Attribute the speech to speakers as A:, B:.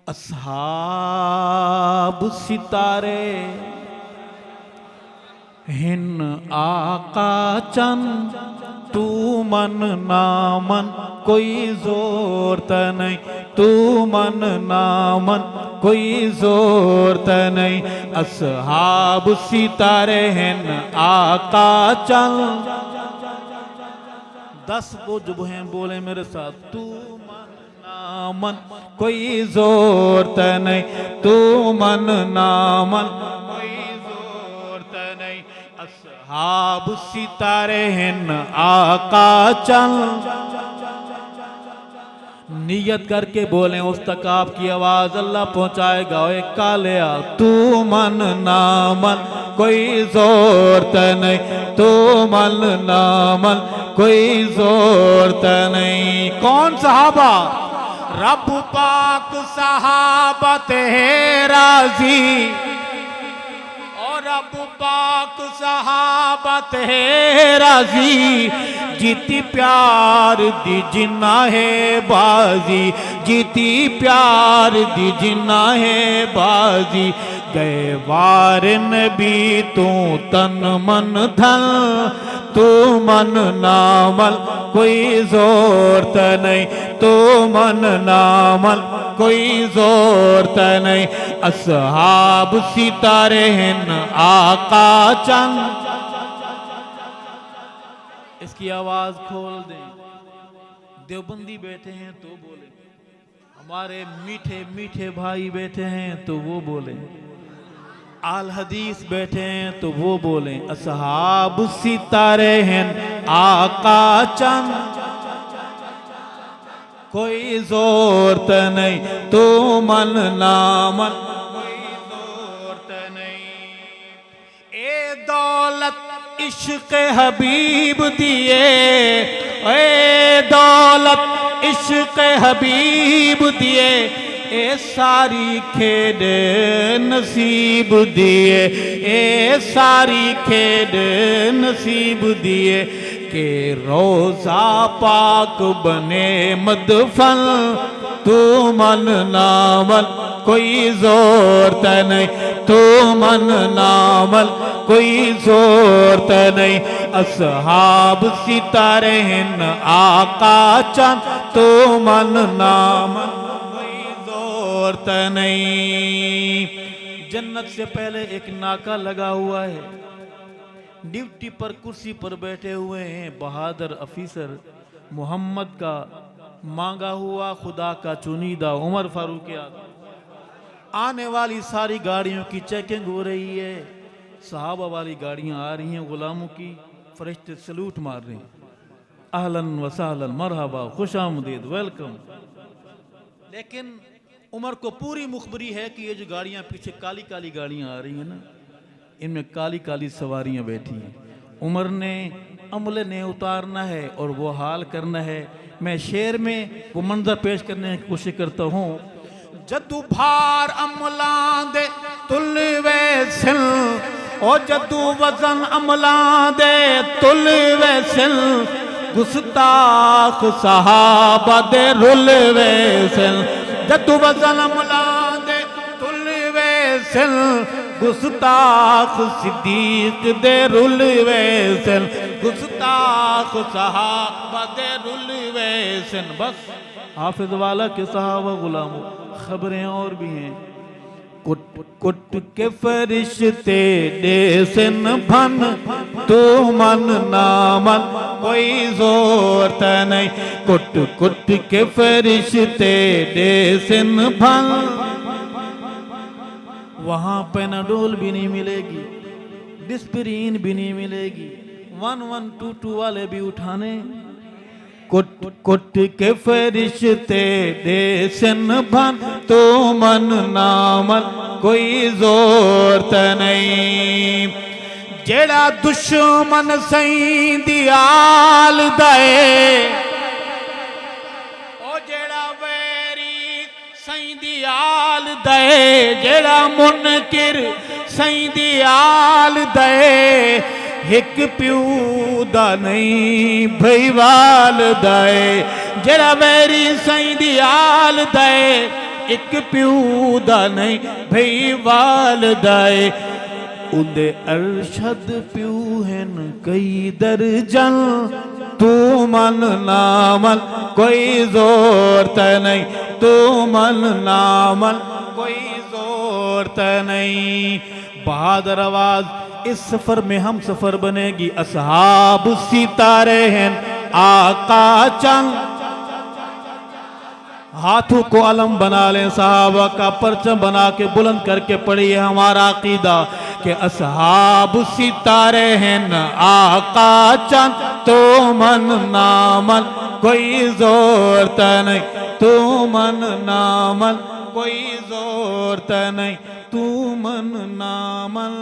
A: अस्हाब सितारे हिन आका चंद तू मन ना मन कोई जोर त नहीं, तू मन ना मन कोई जोर त नहीं। अस्हाब सितारे हिन आका चंद 10 वो जो हैं बोले मेरे साथ, तू मन ना मन कोई जोर त नहीं, तू मन ना मन कोई जोर त नहीं। अस्हाब सितारे हिन आका चल, नियत करके बोले उस तक आपकी आवाज अल्लाह पहुंचाएगा। ओए कालिया तू मन ना मन कोई जोर त नहीं, तू मन ना मन कोई जोर त नहीं। कौन सहाबा? रब पाक सहाबा ते राजी, और रब पाक सहाबा ते राजी। जीती प्यार दी जिन्ना है बाजी, जीती प्यार दी जिन्ना है बाजी। गए वार नबी तू तन मन धन, तू मन ना मन कोई जोर त नहीं, तू मन ना मन कोई जोर त नहीं। अस्हाब सितारे हिन आका चंद, इसकी आवाज खोल दें। देवबंदी बैठे हैं तो बोले, हमारे मीठे मीठे भाई बैठे हैं तो वो बोले, आल हदीस बैठे हैं तो वो बोले। अस्हाब सितारे हैं आका चंद कोई जोर त नहीं, तू मन ना मन कोई जोर त नहीं। ए दौलत इश्क हबीब दिए, ए दौलत इश्क हबीब दिए। ए सारी खेड नसीब दिए, ए सारी खेड नसीब दिए। के रोजा पाक बने मदफन, तू मन ना मन कोई जोर त नहीं, तू मन ना मन कोई जोर त नहीं। अस्हाब सितारे हिन आका चंद, तू मन ना मन त नहीं। जन्नत से पहले एक नाका लगा हुआ है, ड्यूटी पर कुर्सी पर बैठे हुए हैं बहादुर अफीसर मोहम्मद का मांगा हुआ खुदा का चुनीदा उमर फारूक आजम। आने वाली सारी गाड़ियों की चेकिंग हो रही है, सहाबा वाली गाड़ियां आ रही हैं, गुलामों की फरिश्ते सलूट मार रहे हैं, अहलन व सहलन मरहबा खुशामदीद वेलकम। लेकिन उमर को पूरी मुखबरी है कि ये जो गाड़ियां पीछे काली काली गाड़ियां आ रही हैं ना, इनमें काली काली सवारियां बैठी हैं। उमर ने अमले ने उतारना है और वो हाल करना है। मैं शेर में वो मंजर पेश करने की कोशिश करता हूँ। जदू भार अमला दे तुल वैसल, ओ जदू वजन अमला दे तुल वैसल। गुस्ताख सहाबा दे रुल वैसल, जदू वजन अमला दे तुल वैसल। गुस्ताख सिद्दीक दे रुल वैसल, गुस्ताख सहाबा दे रुल वैसल। बस हाफिज वाला के सहाबा गुलामों, खबरें और भी हैं। कुट कुट के फरिश्ते देसन भन, तू मन ना मन कोई जोर त नहीं। कुट कुट के फरिश्ते देसन भन, वहां पेनाडोल भी नहीं मिलेगी, डिस्पिरीन भी नहीं मिलेगी, 1122 वाले भी उठाने। कुट कुट के फरिश्ते देसन भन, तो मन ना मन कोई जोर त नहीं। जेड़ा दुश्मन सही दियाल दए, ओ जेड़ा वैरी सही दियाल दए। जेड़ा मुनकिर सही दियाल दए, एक प्यू दा नहीं भईवाल दए। जेड़ा वैरी सही दियाल दए, एक प्यू दा नहीं भई वालदाए उंदे अरशद प्यू हैं कई दर्जन तू मन नामन कोई जोर त नहीं तू मन नामन कोई जोर त नहीं। बहादुर आवाज इस सफर में हम सफर बनेगी असहाब सितारे हैं आका चंद हाथों को अलम बना लें साहबा का परचम बना के बुलंद करके पढ़िए हमारा अकीदा कि असहाब सितारे हैं न आका चंद तो मन नामन कोई जोर त नहीं तू मन नामन कोई जोर त नहीं तू मन नामन